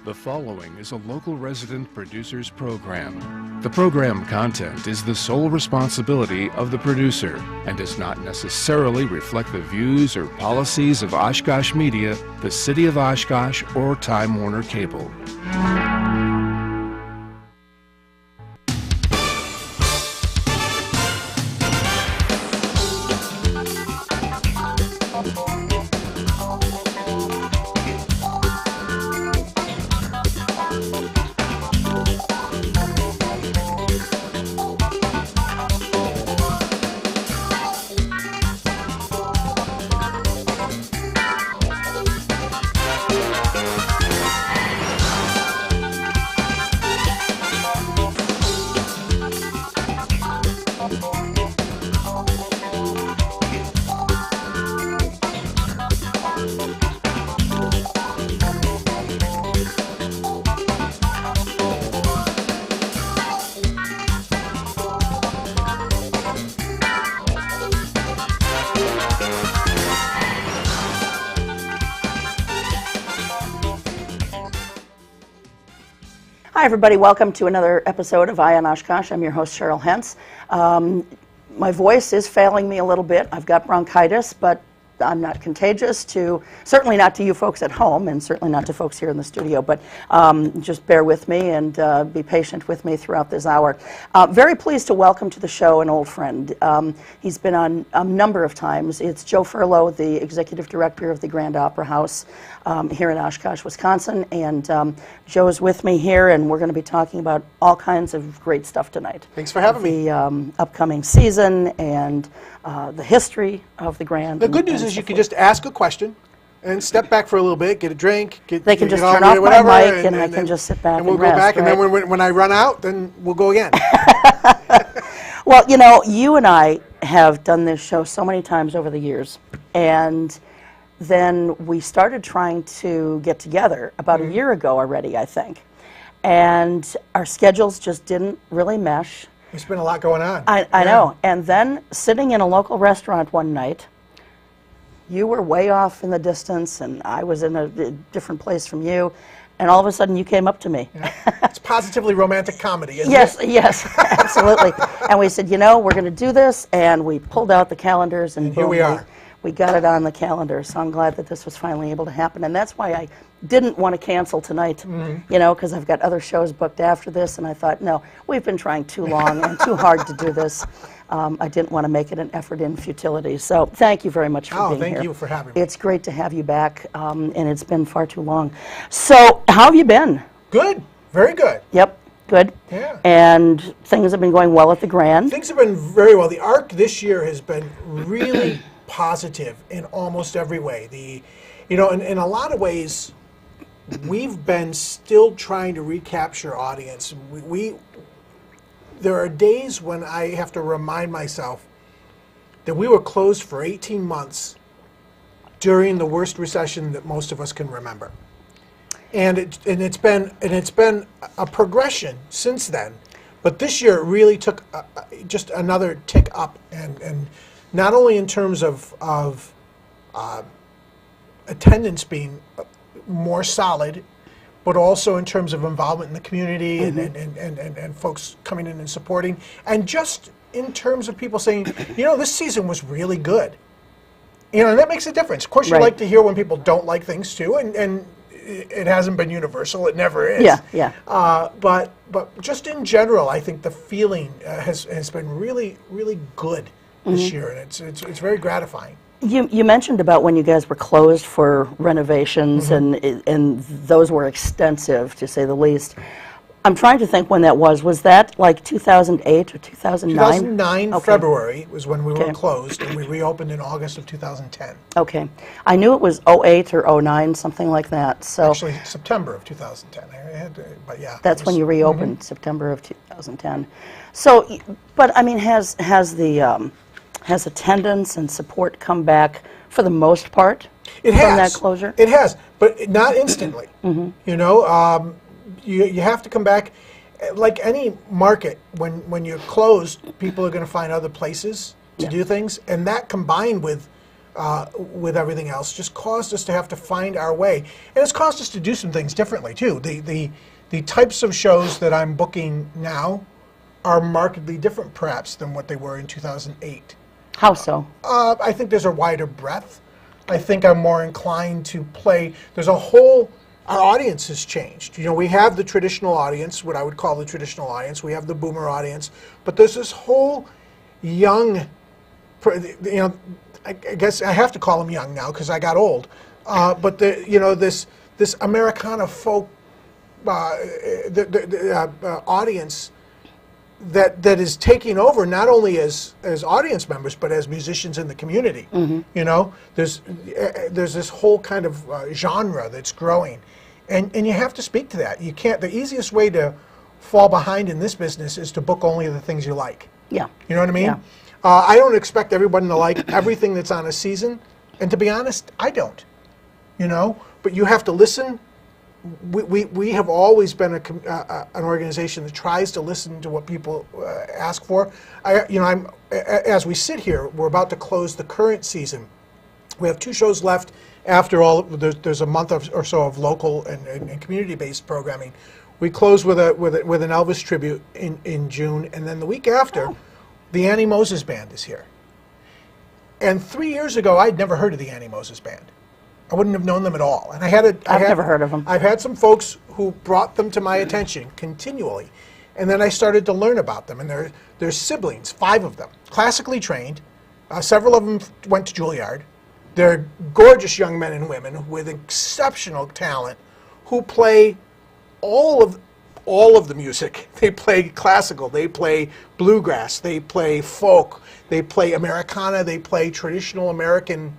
The following is a local resident producer's program. The program content is the sole responsibility of the producer and does not necessarily reflect the views or policies of Oshkosh Media, the City of Oshkosh, or Time Warner Cable. Hi everybody, welcome to another episode of Eye on Oshkosh. I'm your host Cheryl Hentz. My voice is failing me a little bit. I've got bronchitis, but I'm not contagious certainly not to you folks at home and certainly not to folks here in the studio, but just bear with me and be patient with me throughout this hour. Very pleased to welcome to the show an old friend. He's been on a number of times. It's Joe Ferlo, the Executive Director of the Grand Opera House here in Oshkosh, Wisconsin, and Joe's with me here, and we're going to be talking about all kinds of great stuff tonight. Thanks for having me. The upcoming season and the history of the Grand. The good news is you can just ask a question and step back for a little bit, get a drink. They can just turn off my mic and I can just sit back and we'll rest, go back, right? and then when I run out, then we'll go again. Well, you know, you and I have done this show so many times over the years, and then we started trying to get together about a year ago already, I think, and our schedules just didn't really mesh. There's been a lot going on. I know. And then sitting in a local restaurant one night, you were way off in the distance and I was in a different place from you, and all of a sudden you came up to me. Yeah. It's positively romantic comedy, isn't Yes, it? yes, absolutely. And we said, you know, we're going to do this, and we pulled out the calendars, and here boom, we are. We got it on the calendar, so I'm glad that this was finally able to happen. And that's why I didn't want to cancel tonight, you know, because I've got other shows booked after this, and I thought, no, we've been trying too long and too hard to do this. I didn't want to make it an effort in futility. So thank you very much for being here. Thank you for having me. It's great to have you back, and it's been far too long. So how have you been? Good. Very good. Yep. Good. Yeah. And things have been going well at the Grand. Things have been very well. The arc this year has been really positive in almost every way. In a lot of ways, we've been still trying to recapture audience. There are days when I have to remind myself that we were closed for 18 months during the worst recession that most of us can remember. And it's been a progression since then, but this year it really took just another tick up, and not only in terms of attendance being more solid, but also in terms of involvement in the community and folks coming in and supporting, and just in terms of people saying, you know, this season was really good. You know, and that makes a difference. Of course, you like to hear when people don't like things too, and it hasn't been universal. It never is. Yeah, yeah. But just in general, I think the feeling has been really, really good this year, and it's very gratifying. You mentioned about when you guys were closed for renovations, and those were extensive, to say the least. I'm trying to think when that was. Was that like 2008 or 2009? 2009, okay. February was when we were closed, and we reopened in August of 2010. Okay. I knew it was 08 or 09, something like that. So actually, September of 2010. But yeah. That's when you reopened, September of 2010. So, but I mean, has attendance and support come back for the most part from that closure? It has, but not instantly. You know, you have to come back. Like any market, when you're closed, people are going to find other places to do things, and that combined with with everything else just caused us to have to find our way. And it's caused us to do some things differently, too. The types of shows that I'm booking now are markedly different, perhaps, than what they were in 2008. How so? I think there's a wider breadth. I think I'm more inclined to play. There's a whole, our audience has changed. You know, we have the traditional audience, what I would call the traditional audience. We have the boomer audience. But there's this whole young, you know, I guess I have to call them young now because I got old. But, you know, this Americana folk audience that is taking over not only as audience members but as musicians in the community. You know, there's this whole kind of genre that's growing, and you have to speak to that. You can't. The easiest way to fall behind in this business is to book only the things you like. Yeah. You know what I mean? Yeah. I don't expect everybody to like everything that's on a season, and to be honest, I don't. You know, but you have to listen. We have always been an organization that tries to listen to what people ask for. As we sit here, we're about to close the current season. We have 2 shows left after all. There's a month or so of local and community-based programming. We close with an Elvis tribute in June, and then the week after, the Annie Moses Band is here. And 3 years ago, I'd never heard of the Annie Moses Band. I wouldn't have known them at all. And I've never heard of them. I've had some folks who brought them to my attention continually. And then I started to learn about them. And they're siblings, 5 of them, classically trained. Several of them went to Juilliard. They're gorgeous young men and women with exceptional talent who play all of the music. They play classical, they play bluegrass, they play folk, they play Americana, they play traditional American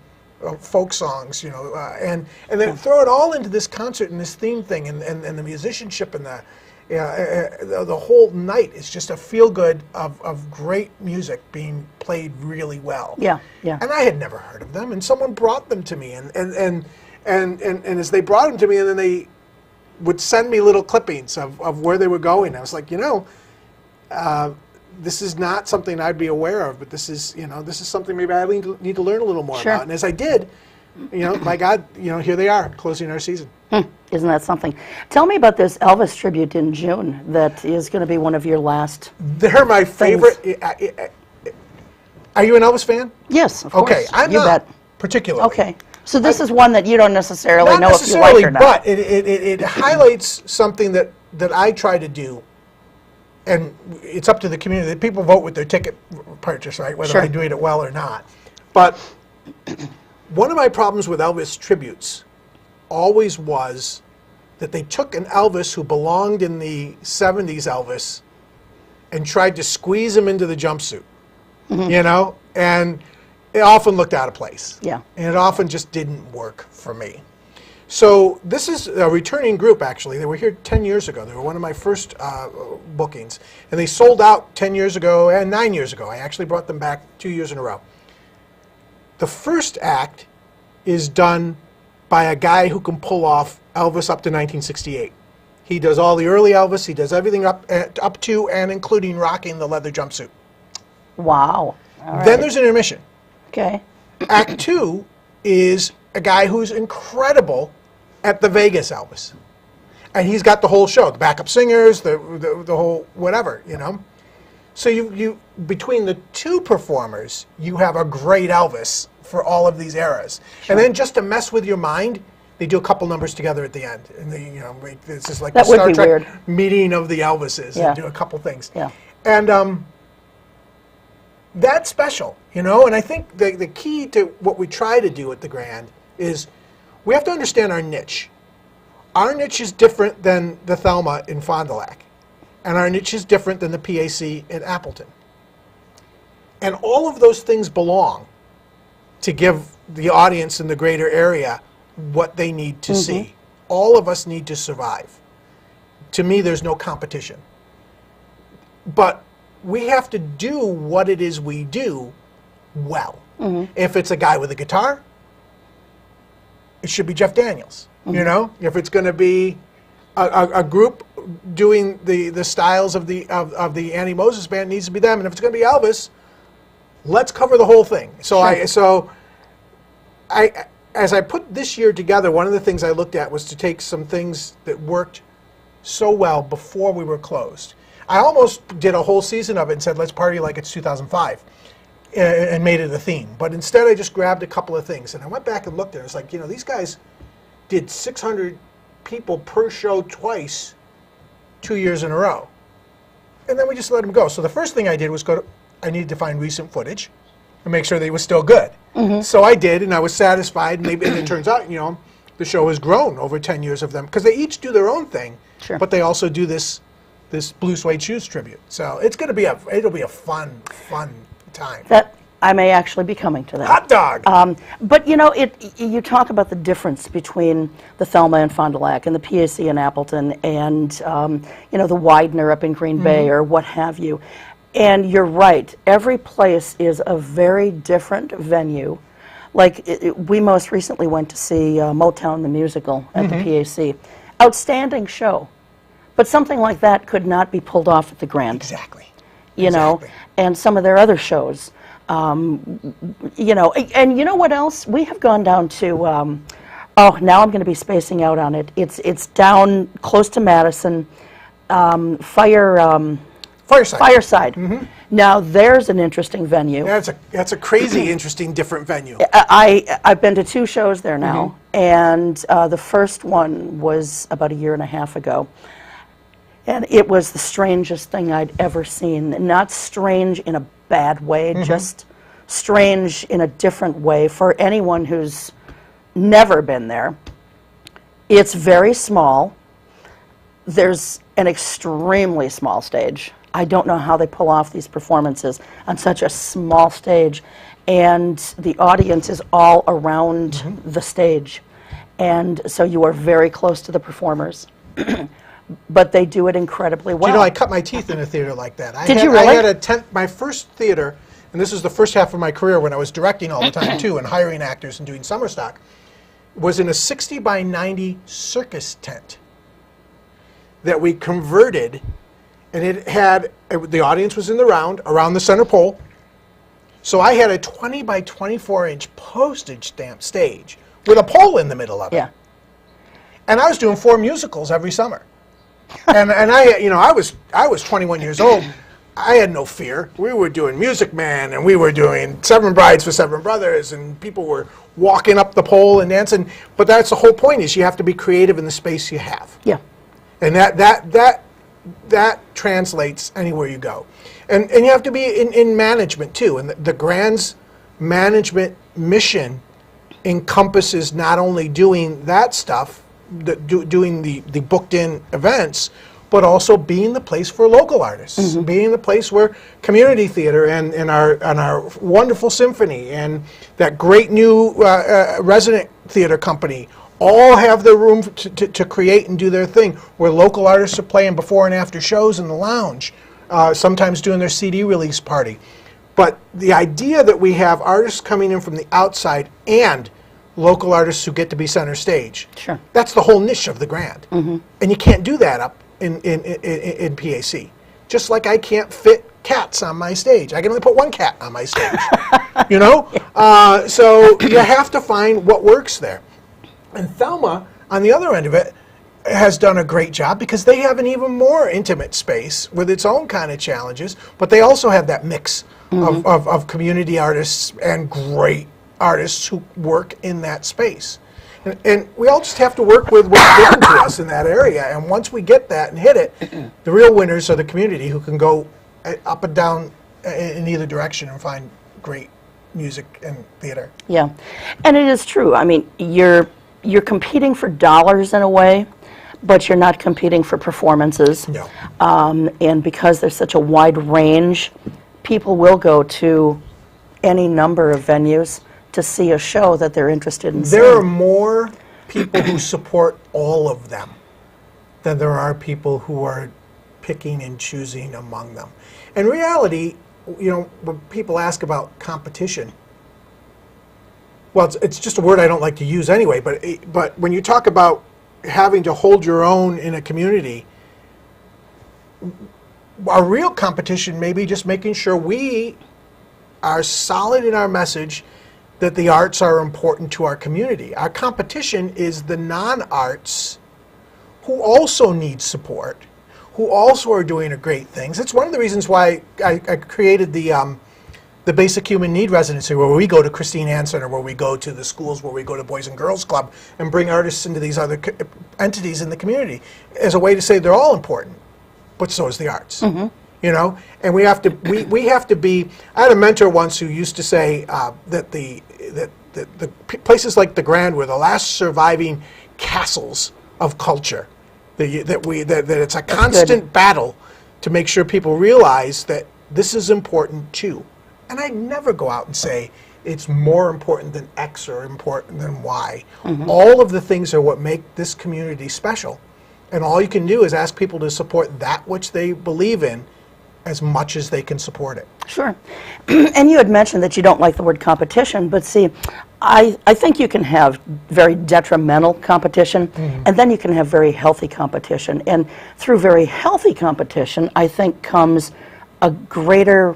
folk songs, you know, and then throw it all into this concert and this theme thing, and the musicianship and the whole night is just a feel good of great music being played really well. Yeah, yeah. And I had never heard of them, and someone brought them to me, and as they brought them to me, and then they would send me little clippings of where they were going. I was like, you know, this is not something I'd be aware of, but this is something maybe I need to learn a little more about. And as I did, you know, my God, you know, here they are, closing our season. Isn't that something? Tell me about this Elvis tribute in June that is going to be one of your last They're my favorite. Are you an Elvis fan? Yes, of course. Okay, I'm you not bet. particularly. Okay. So this is one that you don't necessarily Not know if you like necessarily, or not. but it highlights something that I try to do. And it's up to the community. People vote with their ticket purchase, right? Whether Sure. they're doing it well or not. But one of my problems with Elvis tributes always was that they took an Elvis who belonged in the 70s Elvis and tried to squeeze him into the jumpsuit, you know? And it often looked out of place. Yeah. And it often just didn't work for me. So this is a returning group, actually. They were here 10 years ago. They were one of my first bookings. And they sold out 10 years ago and 9 years ago. I actually brought them back 2 years in a row. The first act is done by a guy who can pull off Elvis up to 1968. He does all the early Elvis. He does everything up to and including rocking the leather jumpsuit. Wow. All right. Then there's an intermission. Okay. Act 2 is a guy who's incredible at the Vegas Elvis. And he's got the whole show, the backup singers, the whole whatever, you know. So you between the 2 performers, you have a great Elvis for all of these eras. Sure. And then just to mess with your mind, they do a couple numbers together at the end. And they, you know, it's just like That the would Star be Trek weird. meeting of the Elvises, Yeah. and do a couple things. Yeah. And that's special, you know. And I think the key to what we try to do at the Grand is we have to understand our niche. Our niche is different than the Thelma in Fond du Lac, and our niche is different than the PAC in Appleton. And all of those things belong to give the audience in the greater area what they need to see. All of us need to survive. To me, there's no competition. But we have to do what it is we do well. If it's a guy with a guitar, it should be Jeff Daniels. You know, if it's going to be a group doing the styles of the Annie Moses Band, it needs to be them. And if it's going to be Elvis, let's cover the whole thing. So Sure. as I put this year together, one of the things I looked at was to take some things that worked so well before we were closed. I almost did a whole season of it and said, let's party like it's 2005, and made it a theme. But instead, I just grabbed a couple of things. And I went back and looked at it. It's like, you know, these guys did 600 people per show twice, 2 years in a row. And then we just let them go. So the first thing I did was I needed to find recent footage and make sure they were still good. So I did, and I was satisfied. And it turns out, you know, the show has grown over 10 years of them, because they each do their own thing, but they also do this Blue Suede Shoes tribute. So it's going to be it'll be a fun time. That I may actually be coming to that. Hot dog! But you know, you talk about the difference between the Thelma and Fond du Lac and the PAC in Appleton and you know, the Widener up in Green Bay or what have you. And you're right, every place is a very different venue. Like, we most recently went to see Motown the Musical at the PAC. Outstanding show. But something like that could not be pulled off at the Grand. Exactly. You know, and some of their other shows. You know, and you know what else? We have gone down to, oh, now I'm going to be spacing out on it. It's down close to Madison, Fireside. Now there's an interesting venue. That's a crazy, interesting, different venue. I've been to 2 shows there now, and the first one was about 1.5 years ago, and it was the strangest thing I'd ever seen. Not strange in a bad way, just strange in a different way for anyone who's never been there. It's very small. There's an extremely small stage. I don't know how they pull off these performances on such a small stage, and the audience is all around the stage, and so you are very close to the performers. But they do it incredibly well. Do you know, I cut my teeth in a theater like that. Did you really? I had my first theater, and this is the first half of my career when I was directing all the time too, and hiring actors and doing summer stock, was in a 60 by 90 circus tent that we converted, and it had, the audience was in the round, around the center pole. So I had a 20 by 24 inch postage stamp stage with a pole in the middle of it. Yeah. And I was doing 4 musicals every summer. and I, you know, I was 21 years old. I had no fear. We were doing Music Man, and we were doing 7 Brides for 7 Brothers, and people were walking up the pole and dancing. But that's the whole point, is you have to be creative in the space you have. Yeah. And that translates anywhere you go. And you have to be in management too. And the Grand's management mission encompasses not only doing that stuff, doing the booked in events, but also being the place for local artists, being the place where community theater and our wonderful symphony and that great new resident theater company all have their room to create and do their thing, where local artists are playing before and after shows in the lounge, sometimes doing their CD release party. But the idea that we have artists coming in from the outside and local artists who get to be center stage, that's the whole niche of the Grand. And you can't do that up in PAC. Just like I can't fit cats on my stage. I can only put 1 cat on my stage. You know? So you have to find what works there. And Thelma, on the other end of it, has done a great job, because they have an even more intimate space with its own kind of challenges, but they also have that mix of community artists and great artists who work in that space. And we all just have to work with what's given to us in that area. And once we get that and hit it, the real winners are the community, who can go up and down in either direction and find great music and theater. Yeah, and it is true. I mean, you're competing for dollars in a way, but you're not competing for performances. No. And because there's such a wide range, people will go to any number of venues to see a show that they're interested in seeing. There are more people who support all of them than there are people who are picking and choosing among them. In reality, you know, when people ask about competition, well, it's just a word I don't like to use anyway, but when you talk about having to hold your own in a community, our real competition may be just making sure we are solid in our message that the arts are important to our community. Our competition is the non-arts who also need support, who also are doing great things. It's one of the reasons why I created the Basic Human Need Residency, where we go to Christine Hansen, or where we go to the schools, where we go to Boys and Girls Club, and bring artists into these other entities in the community, as a way to say they're all important, but so is the arts. You know, and we have to be. I had a mentor once who used to say that the places like the Grand were the last surviving castles of culture. That it's a constant battle to make sure people realize that this is important too. And I never go out and say it's more important than X or important than Y. All of the things are what make this community special, and all you can do is ask people to support that which they believe in, as much as they can support it. Sure. And you had mentioned that you don't like the word competition, but see, I think you can have very detrimental competition, and then you can have very healthy competition. And through very healthy competition, I think comes a greater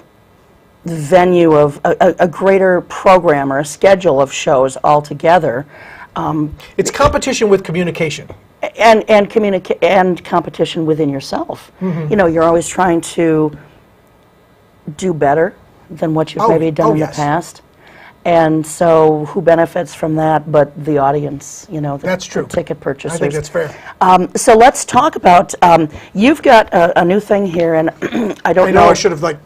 venue of a greater program or a schedule of shows altogether. It's competition with communication. And competition within yourself. You know, you're always trying to do better than what you've maybe done in the past. And so who benefits from that but the audience, you know, that's true. The ticket purchasers. I think that's fair. So let's talk about, you've got a new thing here, and I don't know. I should have, like...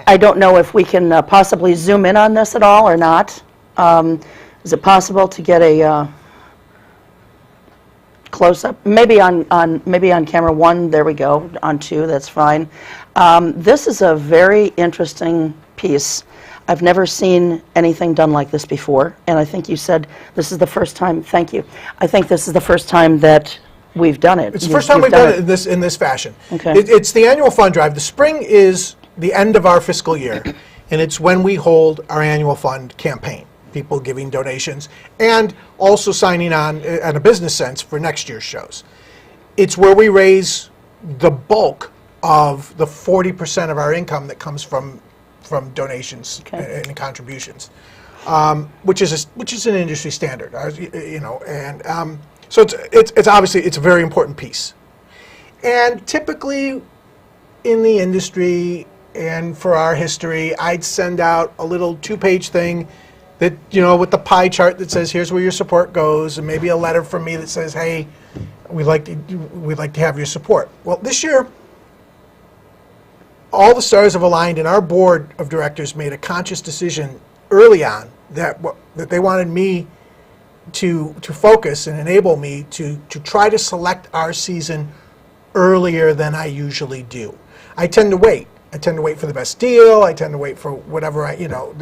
I don't know if we can possibly zoom in on this at all or not. Is it possible to get a close-up? Maybe on camera 1, there we go. On 2, that's fine. This is a very interesting piece. I've never seen anything done like this before, and I think you said this is the first time. Thank you. I think this is the first time that we've done it. It's the first time we've done it in this fashion. Okay. It's the annual fund drive. The spring is the end of our fiscal year, and it's when we hold our annual fund campaign. People giving donations and also signing on in a business sense for next year's shows. It's where we raise the bulk of the 40% of our income that comes from donations and contributions, which is an industry standard, you know, and so it's obviously it's a very important piece. And typically in the industry and for our history, I'd send out a little 2-page thing that, you know, with the pie chart that says here's where your support goes, and maybe a letter from me that says, hey, we'd like to have your support. Well, this year, all the stars have aligned, and our board of directors made a conscious decision early on that they wanted me to focus and enable me to try to select our season earlier than I usually do. I tend to wait. I tend to wait for the best deal. I tend to wait for whatever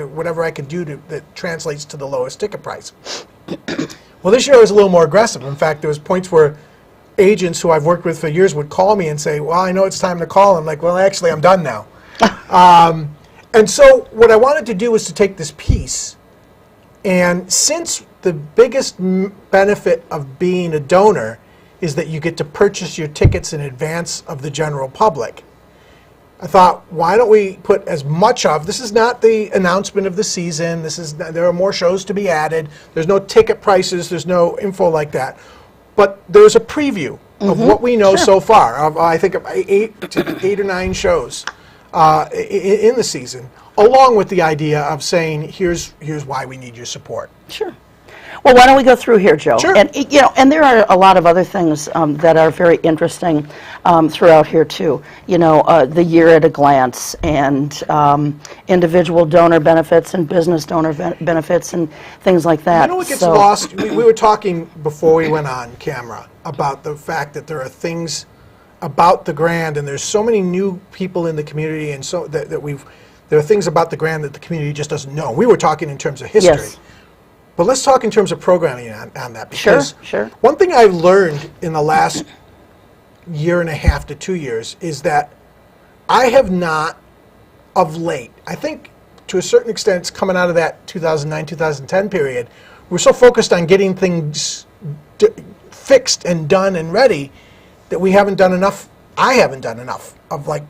whatever I can do that translates to the lowest ticket price. Well, this year I was a little more aggressive. In fact, there was points where agents who I've worked with for years would call me and say, well, I know it's time to call. I'm like, well, actually, I'm done now. And so what I wanted to do was to take this piece, and since the biggest benefit of being a donor is that you get to purchase your tickets in advance of the general public, I thought, why don't we put as much of, this is not the announcement of the season, there are more shows to be added, there's no ticket prices, there's no info like that, but there's a preview of what we know so far, of I think 8 or 9 shows in the season, along with the idea of saying, here's why we need your support. Sure. Well, why don't we go through here, Joe? Sure. And you know, and there are a lot of other things that are very interesting throughout here too. You know, the year at a glance, and individual donor benefits and business donor benefits and things like that. You know what gets lost? We were talking before we went on camera about the fact that there are things about the Grand, and there's so many new people in the community, and so there are things about the Grand that the community just doesn't know. We were talking in terms of history. Yes. But let's talk in terms of programming on that, because sure. One thing I've learned in the last year and a half to 2 years is that I have not, of late, I think to a certain extent it's coming out of that 2009-2010 period, we're so focused on getting things fixed and done and ready that we haven't done enough, I haven't done enough of like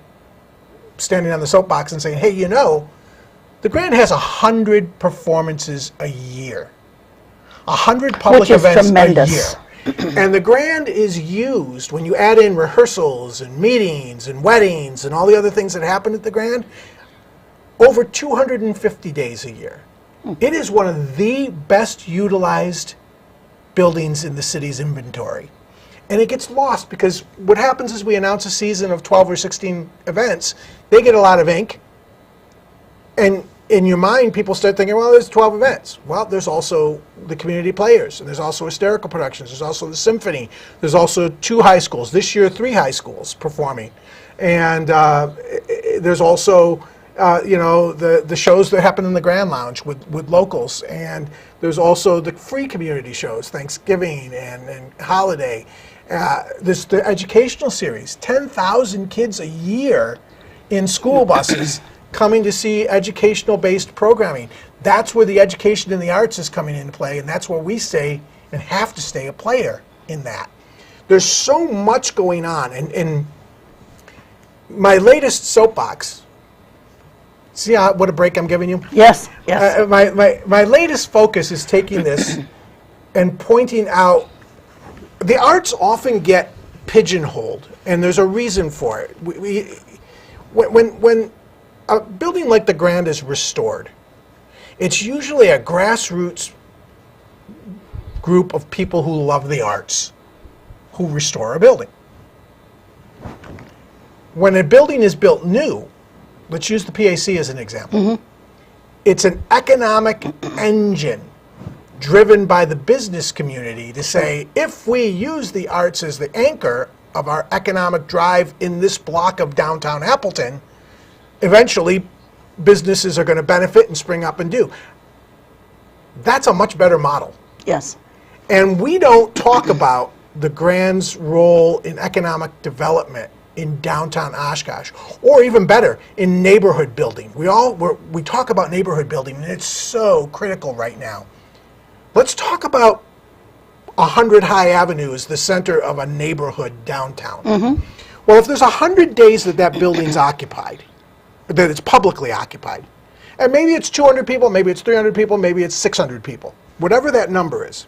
standing on the soapbox and saying, hey, you know, The Grand has 100 performances a year. 100 public Which is events tremendous. a year. And the Grand is used, when you add in rehearsals and meetings and weddings and all the other things that happen at the Grand, over 250 days a year. It is one of the best utilized buildings in the city's inventory. And it gets lost because what happens is we announce a season of 12 or 16 events. They get a lot of ink. And in your mind, people start thinking, well, there's 12 events. Well, there's also the community players, and there's also hysterical productions, there's also the symphony, there's also 2 high schools, this year 3 high schools performing. And there's also, the shows that happen in the Grand Lounge with locals. And there's also the free community shows, Thanksgiving and holiday. There's the educational series, 10,000 kids a year in school buses coming to see educational-based programming. That's where the education in the arts is coming into play, and that's where we stay and have to stay a player in that. There's so much going on, and my latest soapbox, see what a break I'm giving you? Yes, yes. My latest focus is taking this and pointing out the arts often get pigeonholed, and there's a reason for it. When a building like the Grand is restored, it's usually a grassroots group of people who love the arts who restore a building. When a building is built new, let's use the PAC as an example. It's an economic engine driven by the business community to say, if we use the arts as the anchor of our economic drive in this block of downtown Appleton, eventually businesses are going to benefit and spring up and do. That's a much better model. Yes. And we don't talk about the Grand's role in economic development in downtown Oshkosh, or even better, in neighborhood building. We talk about neighborhood building, and it's so critical right now. Let's talk about 100 High Avenue as the center of a neighborhood downtown. Well, if there's 100 days that building's occupied, that it's publicly occupied, and maybe it's 200 people, maybe it's 300 people, maybe it's 600 people, whatever that number is,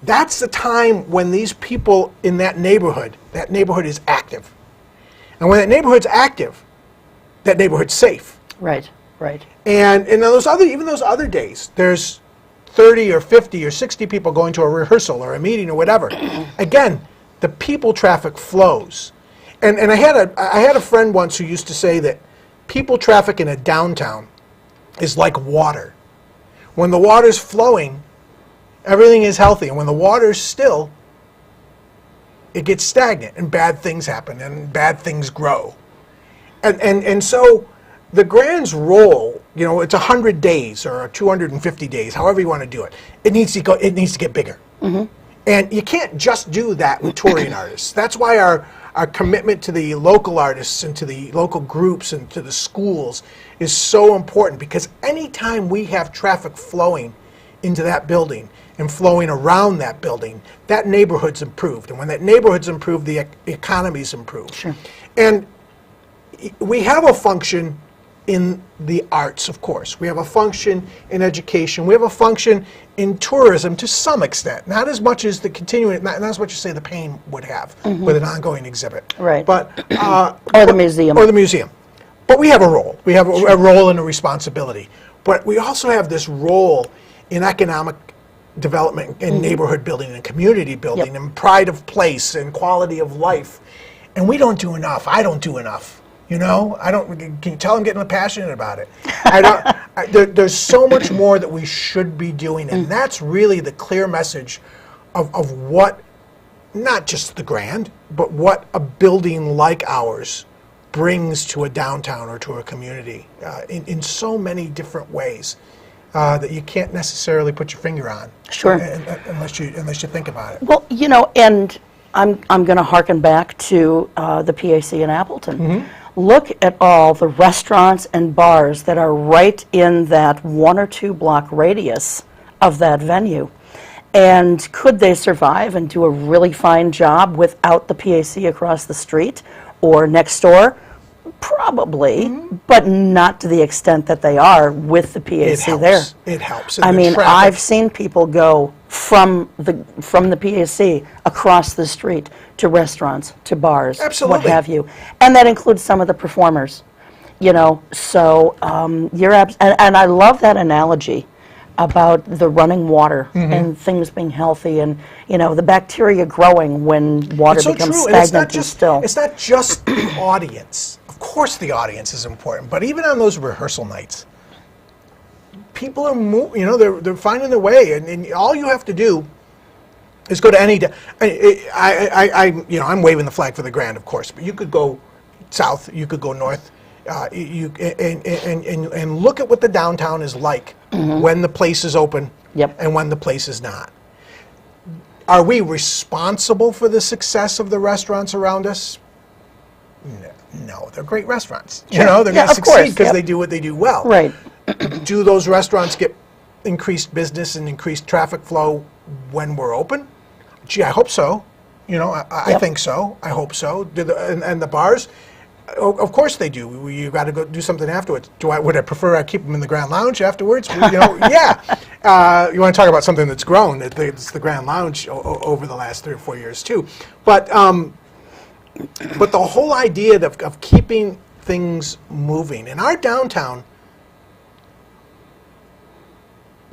that's the time when these people in that neighborhood is active. And when that neighborhood's active, that neighborhood's safe. Right, right. And in those other days, there's 30 or 50 or 60 people going to a rehearsal or a meeting or whatever. Again, the people traffic flows. And I had a friend once who used to say that people traffic in a downtown is like water. When the water's flowing, everything is healthy. And when the water's still, it gets stagnant and bad things happen and bad things grow. And so the Grand's role, it's 100 days or 250 days, however you want to do it. It needs to get bigger. And you can't just do that with touring artists. That's why our commitment to the local artists and to the local groups and to the schools is so important, because anytime we have traffic flowing into that building and flowing around that building, that neighborhood's improved. And when that neighborhood's improved, the economy's improved. Sure. And we have a function in the arts, of course. We have a function in education. We have a function in tourism to some extent. Not as much as the continuing, not as much as, say, the Paine would have with an ongoing exhibit. Right. But, or the museum. Or the museum. But we have a role. We have a role and a responsibility. But we also have this role in economic development and neighborhood building and community building and pride of place and quality of life. And we don't do enough. I don't do enough. Can you tell I'm getting passionate about it? There's so much more that we should be doing, and that's really the clear message of what, not just the Grand, but what a building like ours brings to a downtown or to a community in so many different ways that you can't necessarily put your finger on. Sure. Unless you think about it. Well, and I'm going to harken back to the PAC in Appleton. Look at all the restaurants and bars that are right in that 1 or 2 block radius of that venue. And could they survive and do a really fine job without the PAC across the street or next door? Probably, but not to the extent that they are with the PAC there. It helps. I mean, I've seen people go from the PAC across the street to restaurants, to bars, Absolutely. what have you, and that includes some of the performers. You know, so and I love that analogy about the running water and things being healthy, and you know, the bacteria growing when water becomes stagnant and still. It's not just the audience. Of course, the audience is important, but even on those rehearsal nights, people are they're finding their way, and all you have to do is go to any. I'm waving the flag for the Grand, of course, but you could go south, you could go north. And look at what the downtown is like when the place is open and when the place is not. Are we responsible for the success of the restaurants around us? No, they're great restaurants. You know, they're going to succeed because they do what they do well. Right. Do those restaurants get increased business and increased traffic flow when we're open? Gee, I hope so. You know, I think so. I hope so. And the bars? Of course they do. You got to go do something afterwards. Would I prefer I keep them in the Grand Lounge afterwards? You know, yeah. You want to talk about something that's grown? It's the Grand Lounge over the last 3 or 4 years too. But the whole idea of keeping things moving in our downtown.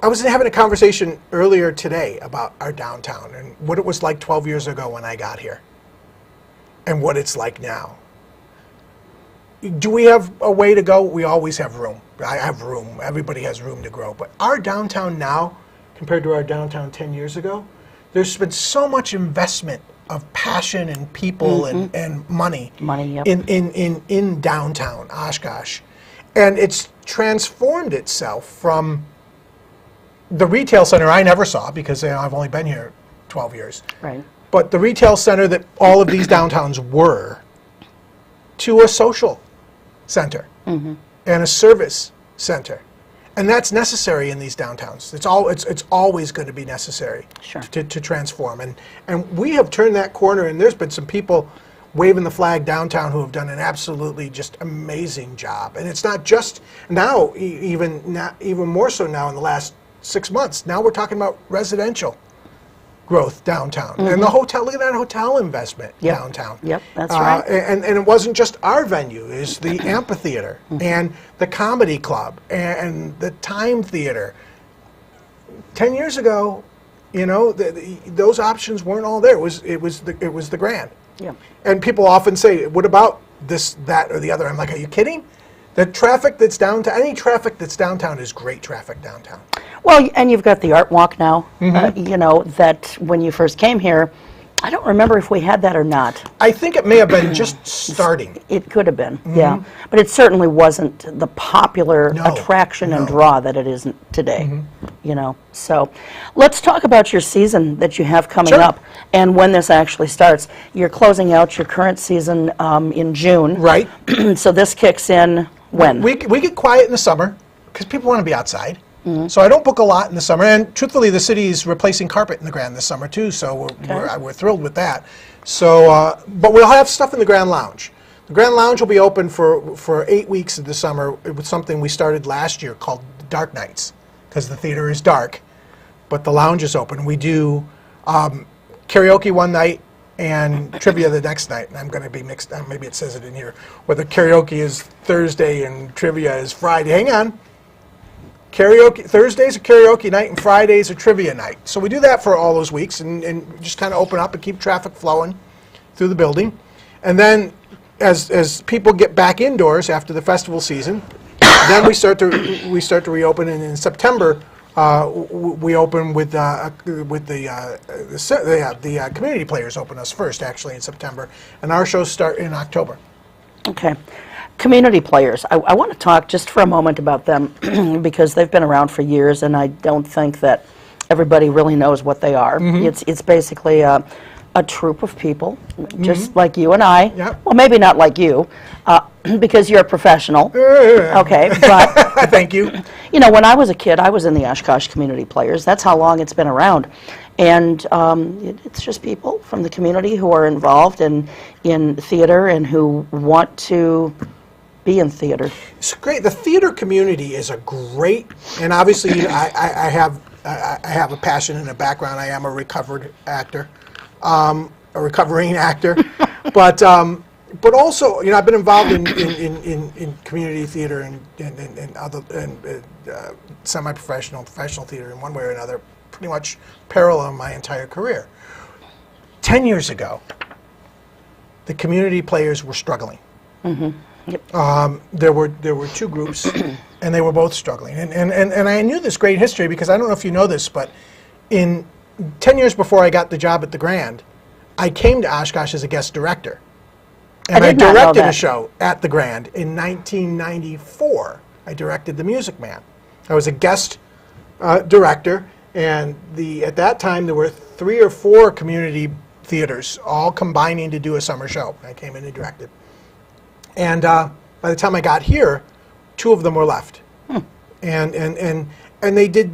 I was having a conversation earlier today about our downtown and what it was like 12 years ago when I got here, and what it's like now. Do we have a way to go? We always have room. I have room. Everybody has room to grow. But our downtown now, compared to our downtown 10 years ago, there's been so much investment of passion and people and money in downtown Oshkosh. And it's transformed itself from the retail center I never saw because I've only been here 12 years. Right. But the retail center that all of these downtowns were, to a social center and a service center, and that's necessary in these downtowns. It's always going to be necessary to transform, and we have turned that corner. And there's been some people waving the flag downtown who have done an absolutely just amazing job. And it's not just now, even more so now in the last 6 months. Now we're talking about residential growth downtown, and the hotel. Look at that hotel investment downtown. Yep, that's right. And it wasn't just our venue; it's the amphitheater and the comedy club and the Time Theater. 10 years ago, you know, those options weren't all there. It was the Grand. Yeah. And people often say, "What about this, that, or the other?" I'm like, "Are you kidding?" The traffic that's downtown, any traffic that's downtown is great traffic downtown. Well, and you've got the Art Walk now, you know, that when you first came here, I don't remember if we had that or not. I think it may have been just starting. It could have been, yeah. But it certainly wasn't the popular attraction and draw that it is today, you know. So let's talk about your season that you have coming up and when this actually starts. You're closing out your current season in June. Right. So this kicks in when? We get quiet in the summer because people want to be outside. So I don't book a lot in the summer, and truthfully, the city is replacing carpet in the Grand this summer too. So we're thrilled with that. So, but we'll have stuff in the Grand Lounge. The Grand Lounge will be open for 8 weeks of the summer. It was something we started last year called Dark Nights, because the theater is dark, but the lounge is open. We do karaoke one night and trivia the next night. And I'm going to be mixed. Maybe it says it in here. Whether karaoke is Thursday and trivia is Friday. Hang on. Karaoke Thursdays are karaoke night and Fridays are trivia night. So we do that for all those weeks and just kind of open up and keep traffic flowing through the building. And then as people get back indoors after the festival season, then we start to reopen. And in September we open with the community players open us first actually in September, and our shows start in October. Okay. Community players. I want to talk just for a moment about them because they've been around for years, and I don't think that everybody really knows what they are. It's basically a troupe of people, just like you and I. Yep. Well, maybe not like you, because you're a professional. Okay, but thank you. You know, when I was a kid, I was in the Oshkosh Community Players. That's how long it's been around. And it's just people from the community who are involved in theater and who want to be in theater? It's great. The theater community is a great, and obviously I have a passion and a background. I am a recovered actor, a recovering actor, but also, you know, I've been involved in community theater and other semi-professional, professional theater in one way or another, pretty much parallel my entire career. 10 years ago, the community players were struggling. Mm-hmm. Yep. There were two groups, and they were both struggling. And I knew this great history because I don't know if you know this, but in 10 years before I got the job at the Grand, I came to Oshkosh as a guest director. And I directed a show at the Grand in 1994. I directed The Music Man. I was a guest director, and at that time there were 3 or 4 community theaters all combining to do a summer show. I came in and directed. And by the time I got here, 2 of them were left. And they did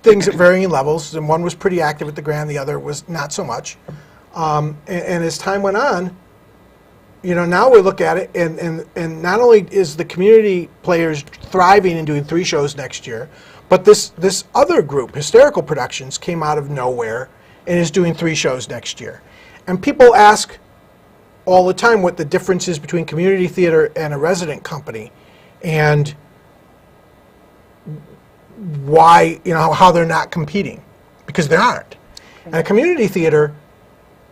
things at varying levels, and one was pretty active at the Grand, the other was not so much. And as time went on, you know, now we look at it, and not only is the community players thriving and doing 3 shows next year, but this other group, Hysterical Productions, came out of nowhere and is doing 3 shows next year. And people ask all the time what the difference is between community theater and a resident company, and why, you know, how they're not competing, because they aren't. And a community theater,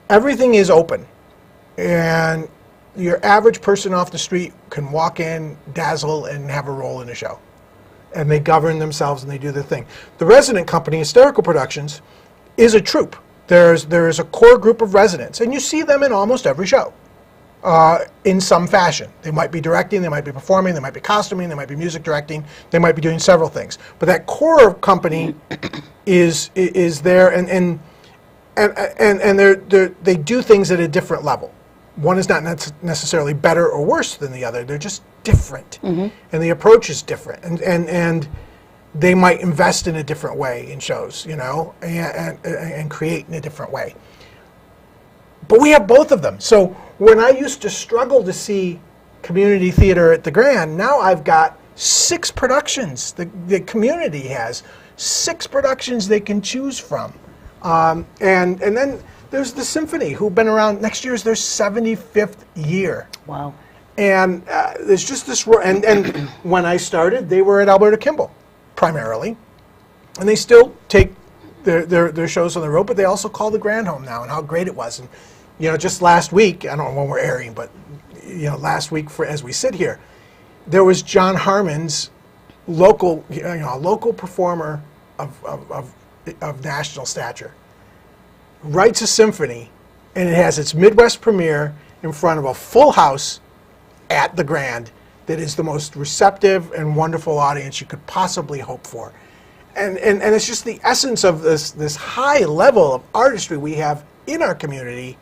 everything is open, and your average person off the street can walk in, dazzle, and have a role in a show. And they govern themselves and they do their thing. The resident company, Hysterical Productions, is a troupe. There is a core group of residents, and you see them in almost every show in some fashion. They might be directing, they might be performing, they might be costuming, they might be music directing, they might be doing several things. But that core company is there, and they do things at a different level. One is not necessarily better or worse than the other. They're just different, and the approach is different, and they might invest in a different way in shows, you know, and create in a different way. But we have both of them. So when I used to struggle to see community theater at the Grand, now I've got 6 productions. The community has 6 productions they can choose from, and then there's the Symphony, who've been around. Next year is their 75th year. Wow. And there's just this, and when I started, they were at Alberta Kimball, primarily. And they still take their shows on the road, but they also call the Grand home now, and how great it was. And, you know, just last week, I don't know when we're airing, but, you know, last week, as we sit here, there was John Harmon's local, you know, a local performer of national stature, writes a symphony, and it has its Midwest premiere in front of a full house at the Grand that is the most receptive and wonderful audience you could possibly hope for. And it's just the essence of this high level of artistry we have in our community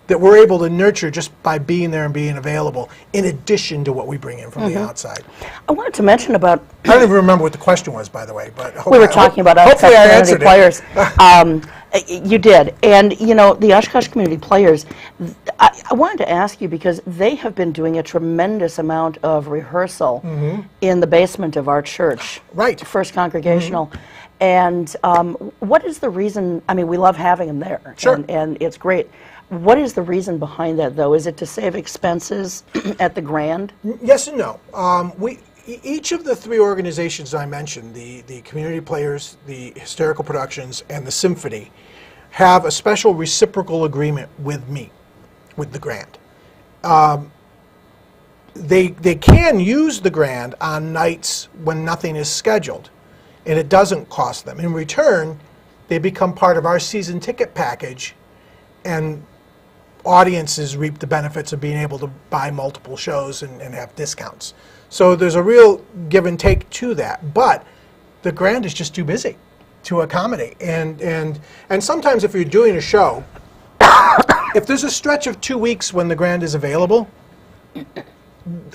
that we're able to nurture just by being there and being available, in addition to what we bring in from the outside. I wanted to mention about... I don't even remember what the question was, by the way, but we were talking about hopefully I community players. You did. And, you know, the Oshkosh community players, I wanted to ask you, because they have been doing a tremendous amount of rehearsal in the basement of our church. Right. First Congregational. And what is the reason? I mean, we love having them there. Sure. And it's great. What is the reason behind that, though? Is it to save expenses at the Grand? Yes and no. Each of the 3 organizations I mentioned, the community players, the Hysterical Productions, and the Symphony, have a special reciprocal agreement with me, with the Grand. They can use the Grand on nights when nothing is scheduled, and it doesn't cost them. In return, they become part of our season ticket package, and audiences reap the benefits of being able to buy multiple shows and have discounts. So there's a real give and take to that. But the Grand is just too busy to accommodate. And sometimes if you're doing a show, if there's a stretch of 2 weeks when the Grand is available,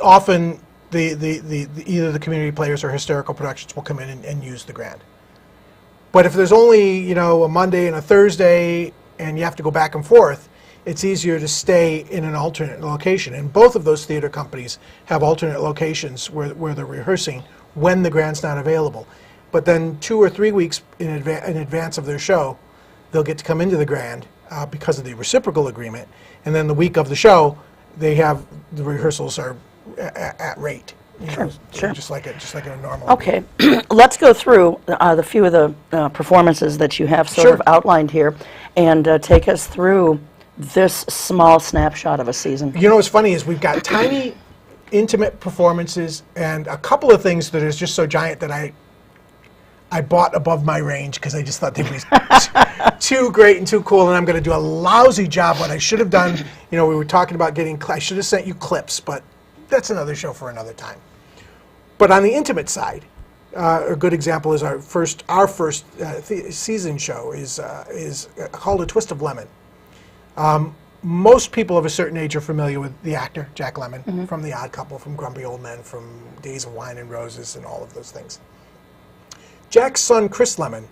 often either the community players or Hysterical Productions will come in and use the Grand. But if there's only, you know, a Monday and a Thursday, and you have to go back and forth, it's easier to stay in an alternate location. And both of those theater companies have alternate locations where they're rehearsing when the Grand's not available. But then 2 or 3 weeks in advance of their show, they'll get to come into the Grand because of the reciprocal agreement. And then the week of the show, they have the rehearsals are at rate. Sure. Just like a normal. Okay, let's go through the few of the performances that you have sort of outlined here, and take us through this small snapshot of a season. You know what's funny is we've got tiny, intimate performances and a couple of things that is just so giant that I bought above my range because I just thought they were too great and too cool, and I'm going to do a lousy job. What I should have done, we were talking about I should have sent you clips, but that's another show for another time. But on the intimate side, a good example is our first season show is called A Twist of Lemon. Most people of a certain age are familiar with the actor Jack Lemmon from The Odd Couple, from Grumpy Old Men, from Days of Wine and Roses, and all of those things. Jack's son Chris Lemmon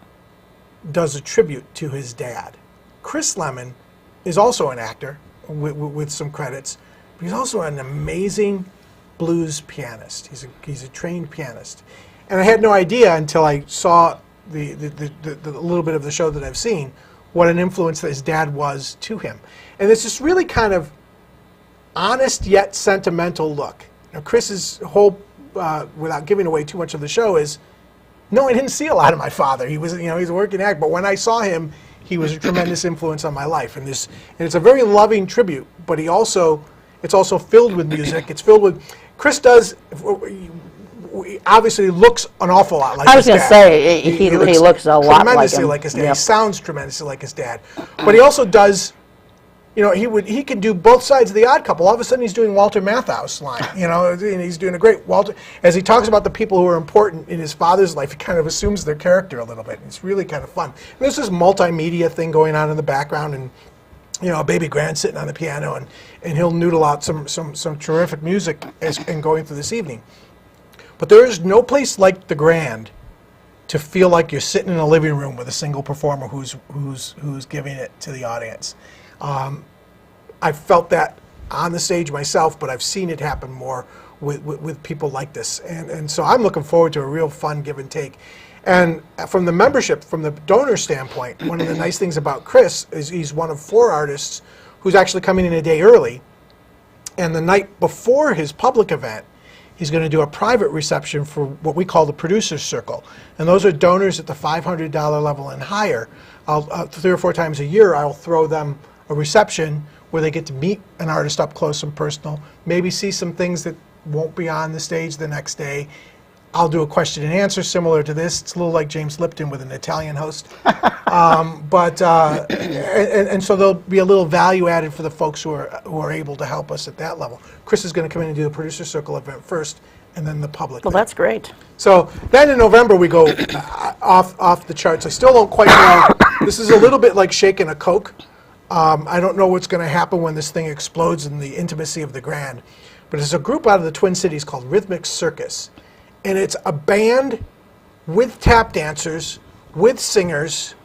does a tribute to his dad. Chris Lemmon is also an actor with some credits, but he's also an amazing blues pianist. He's a trained pianist, and I had no idea until I saw the little bit of the show that I've seen what an influence that his dad was to him. And it's this really kind of honest yet sentimental look. Now, Chris's whole, without giving away too much of the show, is no, I didn't see a lot of my father. He was, he's a working actor, but when I saw him, he was a tremendous influence on my life. And it's a very loving tribute, but it's also filled with music. It's filled with, Chris does, obviously looks an awful lot like his dad. I was going to say, he looks a lot like him. Tremendously like his dad. Yep. He sounds tremendously like his dad. But he also does, he can do both sides of The Odd Couple. All of a sudden he's doing Walter Matthau's line, and he's doing a great Walter. As he talks about the people who are important in his father's life, he kind of assumes their character a little bit. It's really kind of fun. And there's this multimedia thing going on in the background, and a baby Grand sitting on the piano, and he'll noodle out some terrific music and going through this evening. But there is no place like the Grand to feel like you're sitting in a living room with a single performer who's giving it to the audience. I've felt that on the stage myself, but I've seen it happen more with people like this, and so I'm looking forward to a real fun give and take. And from the membership, from the donor standpoint, one of the nice things about Chris is he's one of 4 artists who's actually coming in a day early. And the night before his public event, he's going to do a private reception for what we call the Producer's Circle. And those are donors at the $500 level and higher. 3 or 4 times a year, I'll throw them a reception where they get to meet an artist up close and personal, maybe see some things that won't be on the stage the next day. I'll do a question and answer similar to this. It's a little like James Lipton with an Italian host. And so there'll be a little value added for the folks who are able to help us at that level. Chris is going to come in and do the Producer Circle event first, and then the public. Well, that's great. So then in November we go off the charts. I still don't quite know. This is a little bit like shaking a Coke. I don't know what's going to happen when this thing explodes in the intimacy of the Grand. But it's a group out of the Twin Cities called Rhythmic Circus. And it's a band with tap dancers, with singers.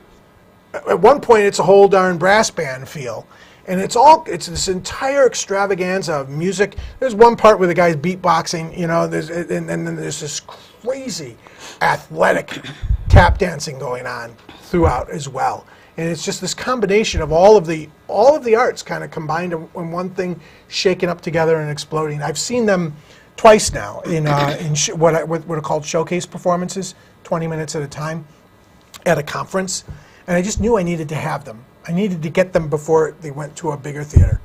At one point, it's a whole darn brass band feel. And it's this entire extravaganza of music. There's one part where the guy's beatboxing, and then there's this crazy athletic tap dancing going on throughout as well. And it's just this combination of all of the arts kind of combined in one thing, shaken up together and exploding. I've seen them twice now in what are called showcase performances, 20 minutes at a time, at a conference, and I just knew I needed to have them. I needed to get them before they went to a bigger theater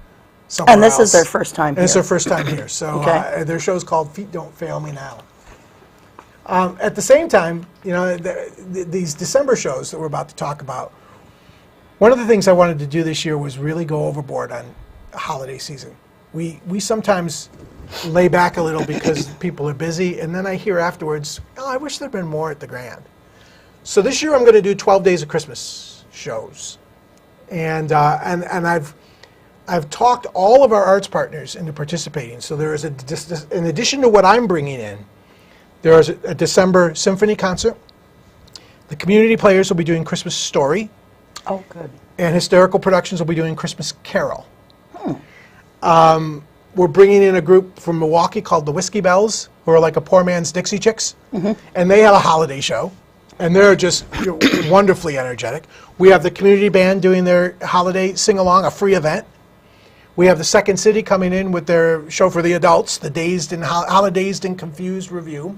somewhere And this else. is their first time here. And it's their first time here. So Okay. their show's called Feet Don't Fail Me Now. At the same time, these December shows that we're about to talk about, one of the things I wanted to do this year was really go overboard on holiday season. We sometimes lay back a little because people are busy, and then I hear afterwards, I wish there'd been more at the Grand. So this year I'm going to do 12 Days of Christmas shows, and I've talked all of our arts partners into participating. So there is in addition to what I'm bringing in, there is a December symphony concert. The community players will be doing Christmas Story. Oh, good. And Hysterical Productions will be doing Christmas Carol. We're bringing in a group from Milwaukee called the Whiskey Bells, who are like a poor man's Dixie Chicks. And they have a holiday show. And they're just wonderfully energetic. We have the community band doing their holiday sing-along, a free event. We have the Second City coming in with their show for the adults, the Dazed and Holidazed and Confused Review.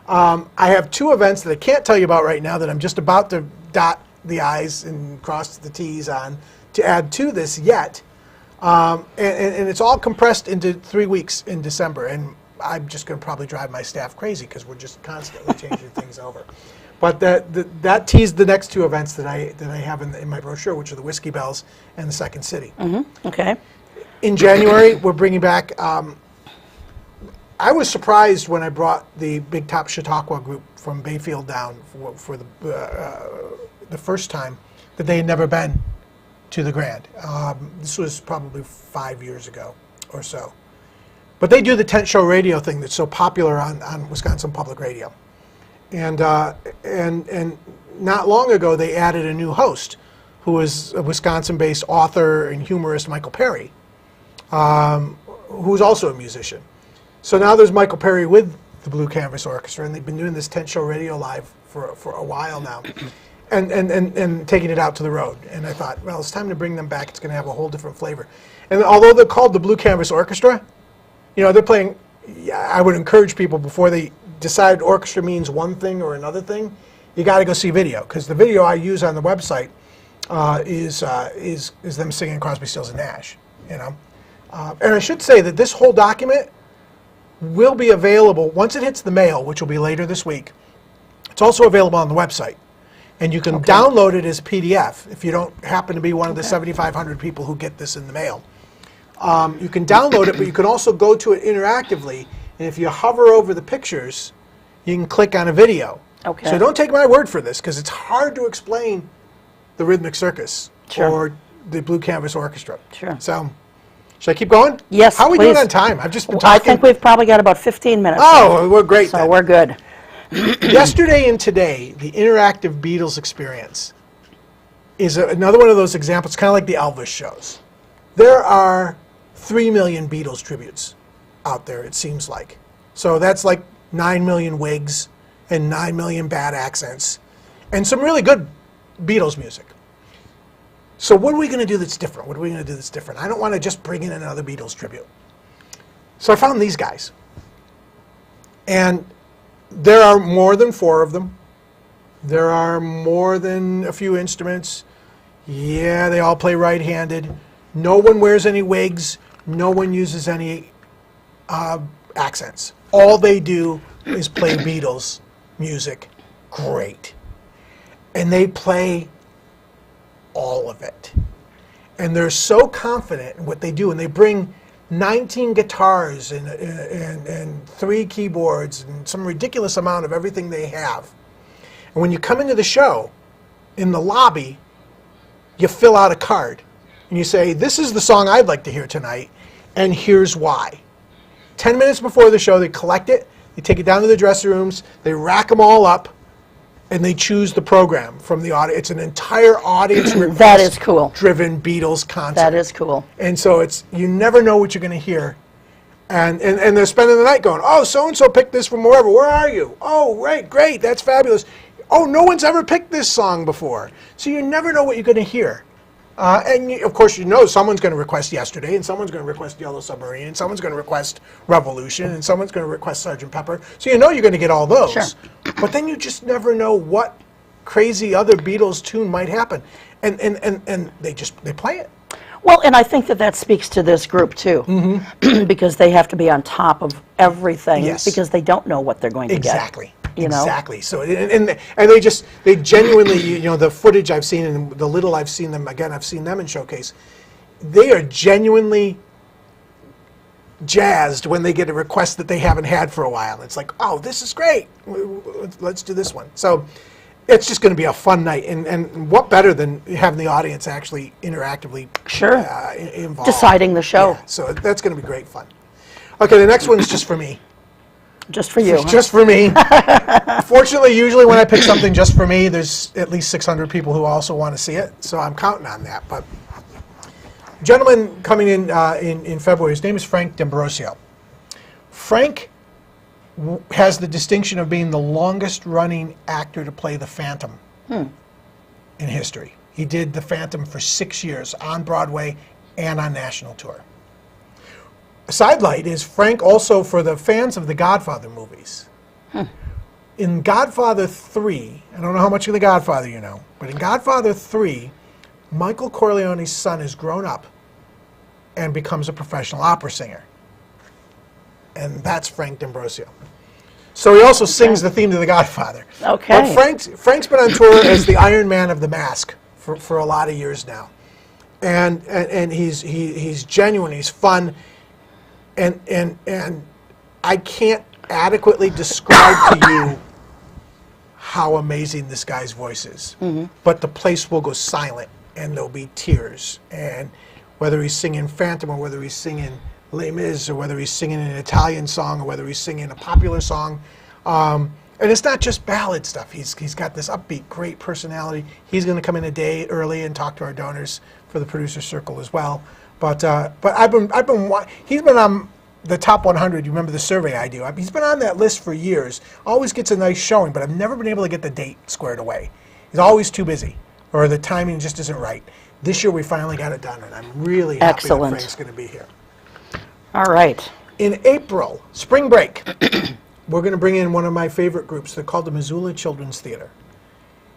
I have 2 events that I can't tell you about right now that I'm just about to dot the I's and cross the T's on to add to this yet. And it's all compressed into 3 weeks in December. And I'm just going to probably drive my staff crazy because we're just constantly changing things over. But that teased the next 2 events that I have in my brochure, which are the Whiskey Bells and the Second City. Okay. In January, we're bringing back. I was surprised when I brought the Big Top Chautauqua group from Bayfield down for the first time that they had never been to the Grand. This was probably 5 years ago or so. But they do the tent show radio thing that's so popular on Wisconsin Public Radio. And not long ago, they added a new host, who is a Wisconsin-based author and humorist, Michael Perry, who's also a musician. So now there's Michael Perry with the Blue Canvas Orchestra, and they've been doing this tent show radio live for a while now, and taking it out to the road. And I thought, well, it's time to bring them back. It's going to have a whole different flavor. And although they're called the Blue Canvas Orchestra, you know, they're playing. I would encourage people before they decide orchestra means one thing or another thing, you got to go see video, because the video I use on the website is them singing Crosby, Stills and Nash. You know, and I should say that this whole document will be available once it hits the mail, which will be later this week. It's also available on the website, and you can download it as a PDF if you don't happen to be one of the 7,500 people who get this in the mail. You can download it, but you can also go to it interactively. And if you hover over the pictures, you can click on a video. Okay. So don't take my word for this, because it's hard to explain the Rhythmic Circus or the Blue Canvas Orchestra. Sure. So, should I keep going? Yes, How are we please. doing on time? I've just been talking. I think we've probably got about 15 minutes. Oh, we're great So then. we're good. Yesterday and today, the interactive Beatles experience is another one of those examples, kind of like the Elvis shows. There are 3 million Beatles tributes out there, it seems like. So that's like 9 million wigs and 9 million bad accents and some really good Beatles music. So what are we going to do that's different? What are we going to do that's different? I don't want to just bring in another Beatles tribute. So I found these guys. And there are more than 4 of them. There are more than a few instruments. Yeah, they all play right-handed. No one wears any wigs. No one uses any accents. All they do is play Beatles music great. And they play all of it. And they're so confident in what they do. And they bring 19 guitars and 3 keyboards and some ridiculous amount of everything they have. And when you come into the show, in the lobby, you fill out a card. And you say, this is the song I'd like to hear tonight, and here's why. 10 minutes before the show, they collect it, they take it down to the dressing rooms, they rack them all up, and they choose the program from the audience. It's an entire audience That is cool. driven Beatles concert. That is cool. And so it's, you never know what you're going to hear. And they're spending the night going, oh, so-and-so picked this from wherever. Where are you? Oh, right, great, that's fabulous. Oh, no one's ever picked this song before. So you never know what you're going to hear. Of course, you know someone's going to request Yesterday, and someone's going to request Yellow Submarine, and someone's going to request Revolution, and someone's going to request Sgt. Pepper. So you know you're going to get all those. Sure. But then you just never know what crazy other Beatles tune might happen. And they play it. Well, and I think that speaks to this group, too, because they have to be on top of everything, Yes. because they don't know what they're going to Exactly. get. You know? Exactly. So and they genuinely, you know, the footage I've seen and the little I've seen them, again, I've seen them in Showcase, they are genuinely jazzed when they get a request that they haven't had for a while. It's like, oh, this is great. Let's do this one. So it's just going to be a fun night. And what better than having the audience actually interactively involved. Deciding the show. Yeah, so that's going to be great fun. Okay, the next one is just for me. Just for you. Just for me. Fortunately, usually when I pick something just for me, there's at least 600 people who also want to see it, so I'm counting on that. But gentleman coming in February, his name is Frank D'Ambrosio. Frank has the distinction of being the longest running actor to play the Phantom in history. He did the Phantom for 6 years on Broadway and on national tour. A sidelight is Frank also, for the fans of the Godfather movies. In Godfather 3, I don't know how much of the Godfather you know, but in Godfather 3, Michael Corleone's son has grown up and becomes a professional opera singer. And that's Frank D'Ambrosio. So he also sings the theme to The Godfather. Okay. But Frank's been on tour as the Iron Man of the Mask for a lot of years now. And he's genuine, he's fun, and I can't adequately describe to you how amazing this guy's voice is. But the place will go silent and there'll be tears. And whether he's singing Phantom or whether he's singing Les Mis or whether he's singing an Italian song or whether he's singing a popular song. And it's not just ballad stuff. He's got this upbeat, great personality. He's going to come in a day early and talk to our donors for the producer circle as well. But he's been on the top 100. You remember the survey I do? He's been on that list for years. Always gets a nice showing, but I've never been able to get the date squared away. He's always too busy, or the timing just isn't right. This year we finally got it done, and I'm really happy that Frank's going to be here. All right. In April, spring break, we're going to bring in one of my favorite groups. They're called the Missoula Children's Theater.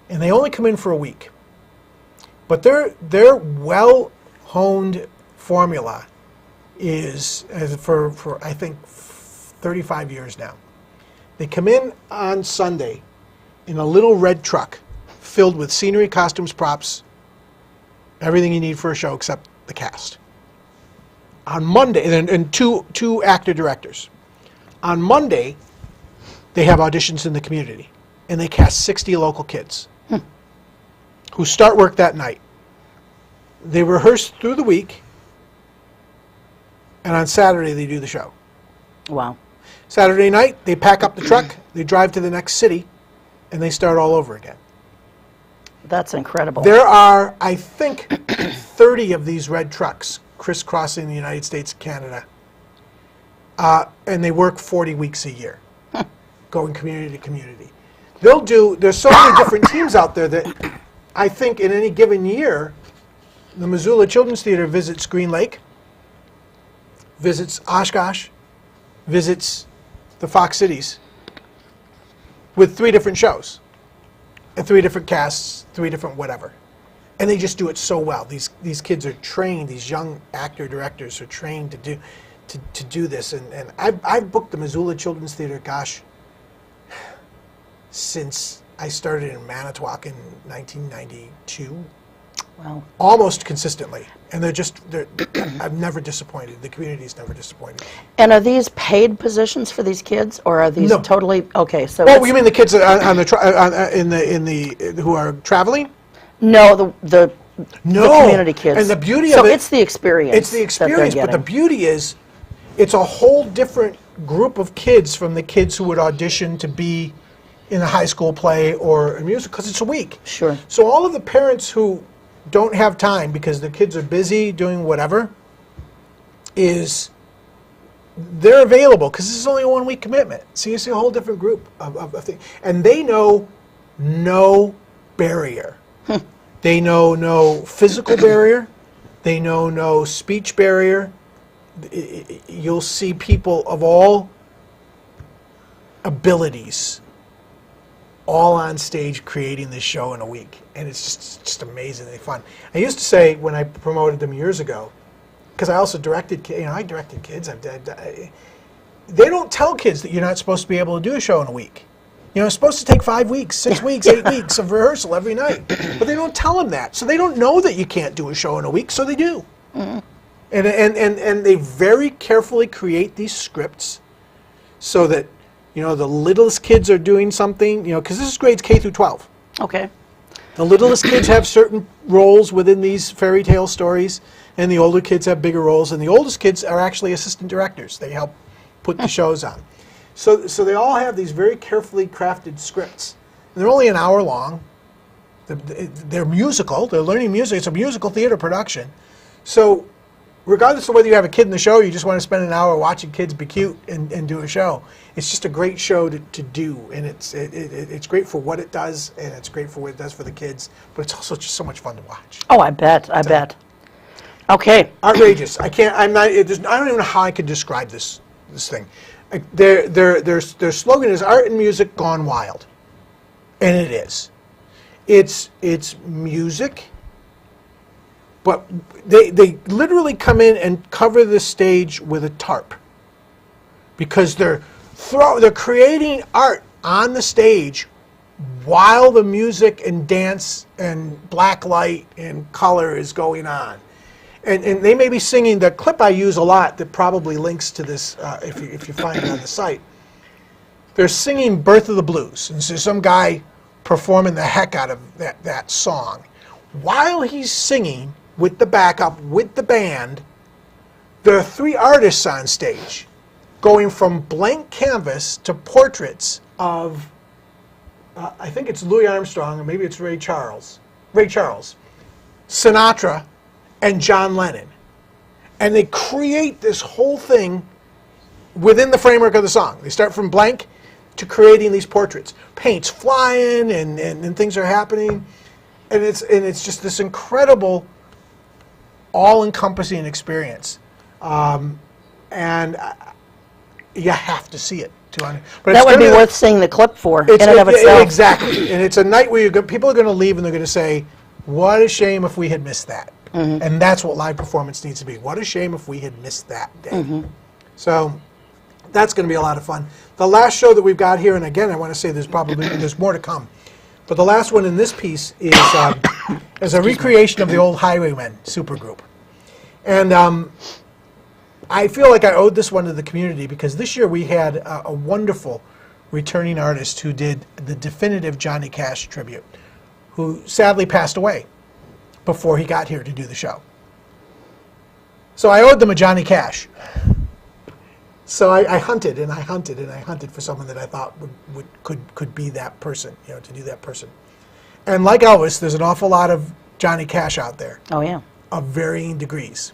And they only come in for a week. But their well-honed formula is, for I think, 35 years now. They come in on Sunday in a little red truck filled with scenery, costumes, props, everything you need for a show except the cast. On Monday, and two actor-directors. On Monday, they have auditions in the community, and they cast 60 local kids who start work that night. They rehearse through the week, and on Saturday they do the show. Wow. Saturday night, they pack up the truck, they drive to the next city, and they start all over again. That's incredible. There are, I think, 30 of these red trucks crisscrossing the United States and Canada, and they work 40 weeks a year, going community to community. There's so many different teams out there that I think in any given year, the Missoula Children's Theater visits Green Lake, visits Oshkosh, visits the Fox Cities with 3 different shows and 3 different casts, 3 different whatever. And they just do it so well. These kids are trained, these young actor-directors are trained to do this. And I've booked the Missoula Children's Theater, gosh, since I started in Manitowoc in 1992. Wow. Almost consistently. And I'm never disappointed. The community's never disappointed. And are these paid positions for these kids, or are these totally okay? So you mean the kids who are traveling? No, the community kids. And the beauty of it, it's the experience. It's the experience, but the beauty is, it's a whole different group of kids from the kids who would audition to be in a high school play or a musical, because it's a week. Sure. So all of the parents who don't have time because the kids are busy doing whatever, they're available because this is only a 1-week commitment. So you see a whole different group of things. And they know no barrier. They know no physical barrier. They know no speech barrier. You'll see people of all abilities all on stage creating this show in a week. And it's just amazingly fun. I used to say when I promoted them years ago, because I also directed, I directed kids. They don't tell kids that you're not supposed to be able to do a show in a week. It's supposed to take 5 weeks, 6 weeks, 8 weeks of rehearsal every night. But they don't tell them that. So they don't know that you can't do a show in a week, so they do. Mm-hmm. And they very carefully create these scripts so that, the littlest kids are doing something, because this is grades K through 12. Okay. The littlest kids have certain roles within these fairy tale stories, and the older kids have bigger roles, and the oldest kids are actually assistant directors. They help put the shows on. So they all have these very carefully crafted scripts. And they're only an hour long. They're musical. They're learning music. It's a musical theater production. So regardless of whether you have a kid in the show or you just want to spend an hour watching kids be cute and do a show, it's just a great show to do. And it's great for what it does, and it's great for what it does for the kids. But it's also just so much fun to watch. Oh, I bet. I bet. Okay. Outrageous. I can't. I'm not. I don't even know how I could describe this thing. Their slogan is "Art and Music Gone Wild," and it is. It's music, but they literally come in and cover the stage with a tarp because they're creating art on the stage while the music and dance and black light and color is going on. And they may be singing. The clip I use a lot that probably links to this if you find it on the site. They're singing "Birth of the Blues," and so some guy performing the heck out of that song. While he's singing with the backup, with the band, there are 3 artists on stage going from blank canvas to portraits of, I think it's Louis Armstrong, or maybe it's Ray Charles, Sinatra, and John Lennon. And they create this whole thing within the framework of the song. They start from blank to creating these portraits. Paint's flying and things are happening. And it's just this incredible, all-encompassing experience. And you have to see it. But That would be worth seeing the clip for in and of itself. Exactly. And it's a night where people are going to leave and they're going to say, what a shame if we had missed that. Mm-hmm. And that's what live performance needs to be. What a shame if we had missed that day. Mm-hmm. So that's going to be a lot of fun. The last show that we've got here, and again, I want to say there's more to come. But the last one in this piece is a recreation of the old Highwaymen supergroup. And I feel like I owed this one to the community because this year we had a wonderful returning artist who did the definitive Johnny Cash tribute, who sadly passed away before he got here to do the show. So I owed them a Johnny Cash. So I hunted and I hunted and I hunted for someone that I thought could be that person, to do that person. And like Elvis, there's an awful lot of Johnny Cash out there. Oh yeah. Of varying degrees.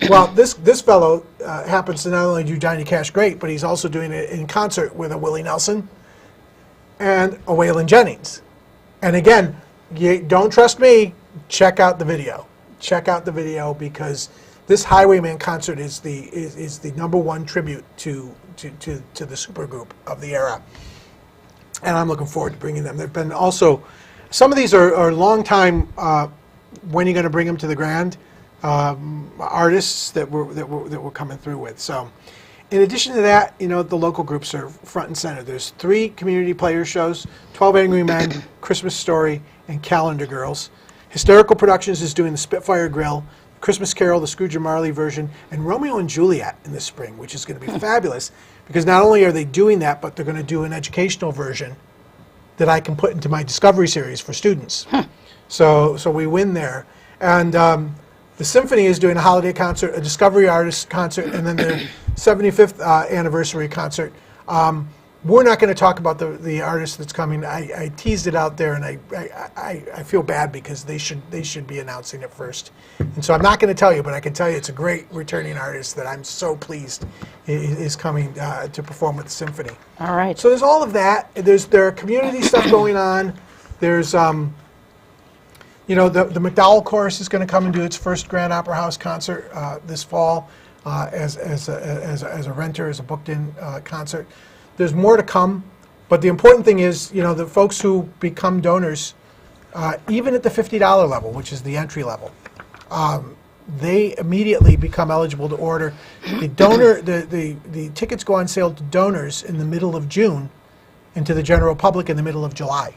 Well, this fellow happens to not only do Johnny Cash great, but he's also doing it in concert with a Willie Nelson and a Waylon Jennings. And again, you don't trust me, check out the video. Check out the video because this Highwayman concert is the #1 tribute to the supergroup of the era. And I'm looking forward to bringing them. There've been also, some of these are long time, when are you going to bring them to the Grand? Artists that we're coming through with. So in addition to that, the local groups are front and center. There's 3 community player shows, 12 Angry Men, Christmas Story, and Calendar Girls. Hysterical Productions is doing the Spitfire Grill, Christmas Carol, the Scrooge and Marley version, and Romeo and Juliet in the spring, which is going to be fabulous because not only are they doing that, but they're going to do an educational version that I can put into my Discovery series for students. So we win there. And the Symphony is doing a holiday concert, a Discovery Artist concert, and then the 75th anniversary concert. We're not going to talk about the artist that's coming. I teased it out there, and I feel bad because they should be announcing it first. And so I'm not going to tell you, but I can tell you it's a great returning artist that I'm so pleased is coming to perform with the Symphony. All right. So there's all of that. There are community stuff going on. There's the McDowell Chorus is going to come and do its first Grand Opera House concert this fall as a renter, as a booked-in concert. There's more to come, but the important thing is, the folks who become donors, even at the $50 level, which is the entry level, they immediately become eligible to order. The tickets go on sale to donors in the middle of June, and to the general public in the middle of July.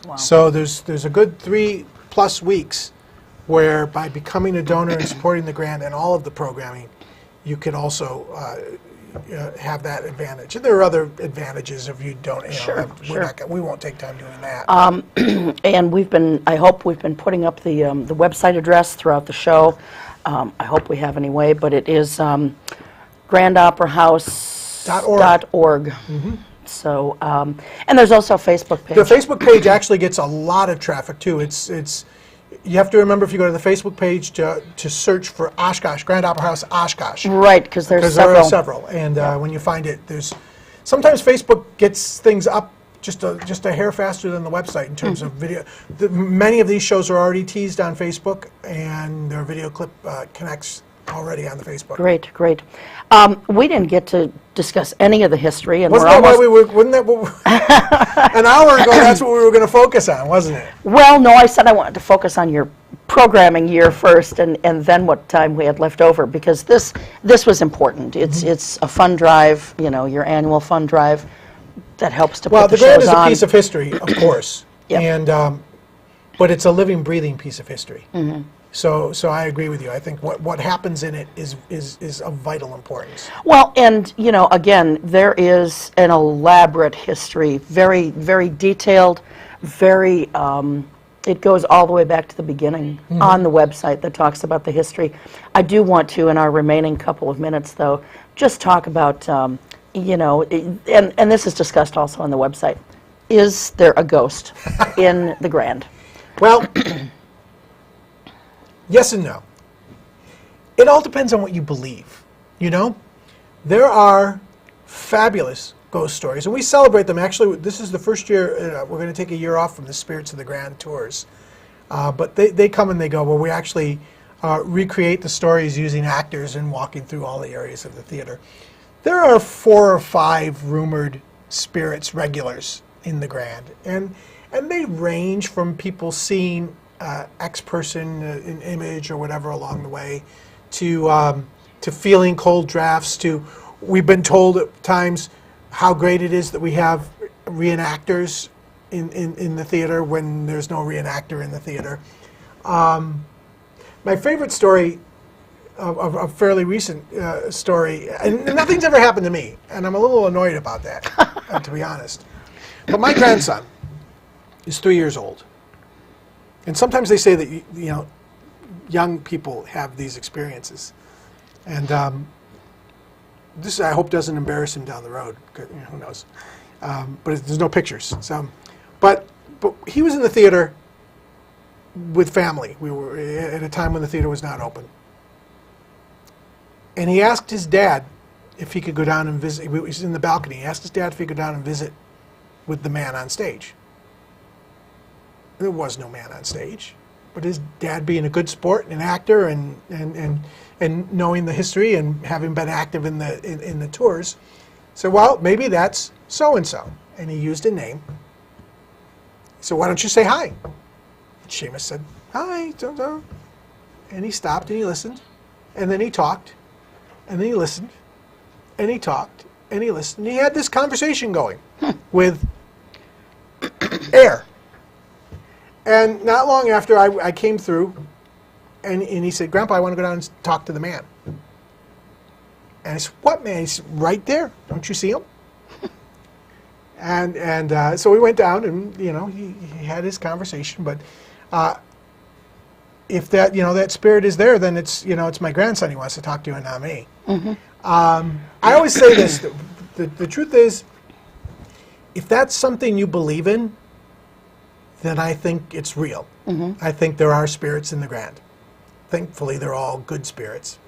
Wow. So there's a good 3+ weeks where by becoming a donor and supporting the grant and all of the programming, you can also have that advantage. And there are other advantages if you don't. Sure. We won't take time doing that. And I hope we've been putting up the website address throughout the show. I hope we have anyway, but it is Grand Opera House. .org. So, and there's also a Facebook page. The Facebook page actually gets a lot of traffic too. It's you have to remember, if you go to the Facebook page, to search for Oshkosh, Grand Opera House Oshkosh. Right, because there's There are several, and when you find it, sometimes Facebook gets things up just a hair faster than the website in terms of video. Many of these shows are already teased on Facebook, and their video clip connects already on the Facebook. Great, great. We didn't get to discuss any of the history, and Wasn't that an hour ago? That's what we were going to focus on, wasn't it? Well, no, I said I wanted to focus on your programming year first, and then what time we had left over, because this was important. It's a fund drive, your annual fund drive that helps to put the Grand shows is a on. piece of history, of course, Yep. and but it's a living, breathing piece of history. So I agree with you. I think what happens in it is of vital importance. Well, and again, there is an elaborate history, very, very detailed, very. It goes all the way back to the beginning on the website that talks about the history. I do want to, in our remaining couple of minutes, though, just talk about, and this is discussed also on the website. Is there a ghost in the Grand? Well, yes and no. It all depends on what you believe. There are fabulous ghost stories, and we celebrate them. Actually, this is the first year we're going to take a year off from the Spirits of the Grand tours. But they come and they go, where we actually recreate the stories using actors and walking through all the areas of the theater. There are 4 or 5 rumored spirits regulars in the Grand, and they range from people seeing X person, an image or whatever along the way, to feeling cold drafts, to, we've been told at times how great it is that we have reenactors in the theater when there's no reenactor in the theater. My favorite story, a fairly recent story, and nothing's ever happened to me, and I'm a little annoyed about that, to be honest. But my grandson is 3 years old. And sometimes they say that young people have these experiences, and this I hope doesn't embarrass him down the road. Who knows? But there's no pictures. So, but he was in the theater with family. We were at a time when the theater was not open, and he asked his dad if he could go down and visit. He was in the balcony. He asked his dad if he could go down and visit with the man on stage. There was no man on stage, but his dad, being a good sport and an actor, and knowing the history and having been active in the tours, said, well, maybe that's so and so, and he used a name. So why don't you say hi? Seamus said, hi, so. And he stopped and he listened, and then he talked, and then he listened, and he talked, and he listened. And he had this conversation going with air. And not long after, I came through, and he said, Grandpa, I want to go down and talk to the man. And I said, what man? He said, right there. Don't you see him? And so we went down, and he had his conversation. But if that that spirit is there, then it's it's my grandson he wants to talk to, and not me. I always say this: the truth is, if that's something you believe in, then I think it's real. I think there are spirits in the Grand. Thankfully, they're all good spirits.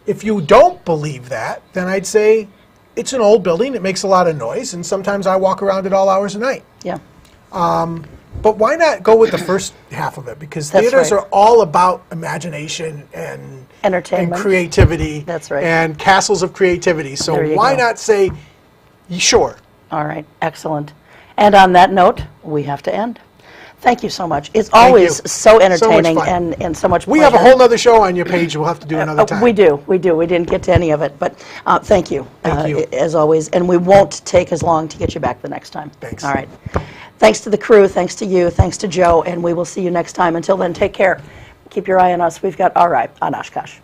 If you don't believe that, then I'd say it's an old building. It makes a lot of noise, and sometimes I walk around at all hours of night. Yeah. But why not go with the first half of it? Because That's theaters right. are all about imagination and Entertainment. and creativity. That's right. And castles of creativity. So There you why go. not say, sure? All right, excellent. And on that note, we have to end. Thank you so much. It's always you. so entertaining fun. and so much pleasure. We have a whole other show on your page we'll have to do another time. We do. We didn't get to any of it, but thank you. Thank you. As always. And we won't take as long to get you back the next time. Thanks. All right. Thanks to the crew. Thanks to you. Thanks to Joe. And we will see you next time. Until then, take care. Keep your eye on us. We've got Our Eye on Oshkosh.